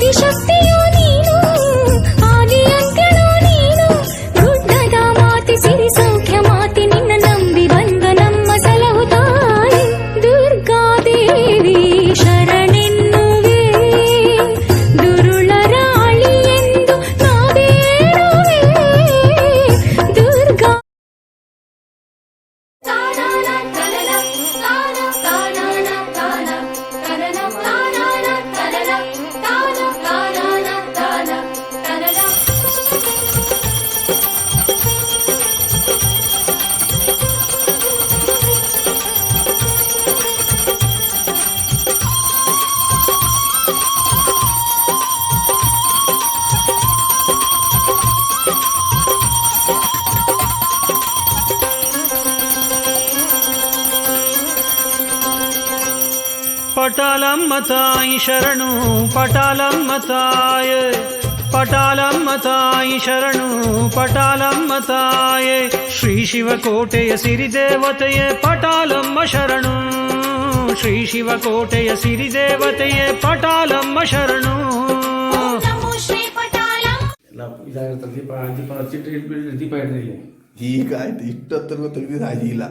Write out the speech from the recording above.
ಆದಿಶಕ್ತಿಯೋ ನೀನು, ಆದಿ ಅಂತ್ಯನೋ ನೀನು, ಗುಡ್ಡದ ಮಾತೆ ಸಿರಿ ಸೌಖ್ಯ ಮಾತೆ ನಿನ್ನ ನಂಬಿ ಬಂದ ನಮ್ಮ ಸಲಹು ತಾಯಿ ದುರ್ಗಾದೇವಿ ಶರಣೆನ್ನುವೆ. ದುರುಳರಾಳಿ ಎಂದು ನಾವೇಳುವೆ ದುರ್ಗಾ. ಪಟಾಲಮ್ಮ ತಾಯಿ ಶರಣು, ಪಟಾಲಮ್ಮ ತಾಯೇ, ಪಟಾಲಮ್ಮ ತಾಯಿ ಶರಣು, ಪಟಾಲಮ್ಮ ತಾಯೇ, ಶ್ರೀ ಶಿವಕೋಟೆಯ ಸಿರಿದೇವತೆಯೇ ಪಟಾಲಮ್ಮ ಶರಣು, ಶ್ರೀ ಶಿವಕೋಟೆಯ ಸಿರಿದೇವತೆಯೇ ಪಟಾಲಮ್ಮ ಶರಣು. ಈಗ ಆಯ್ತು, ಇಷ್ಟೊತ್ತರೆಗೂ ತೆಗೆದಿದ್ದು ಆಗಿಲ್ಲ.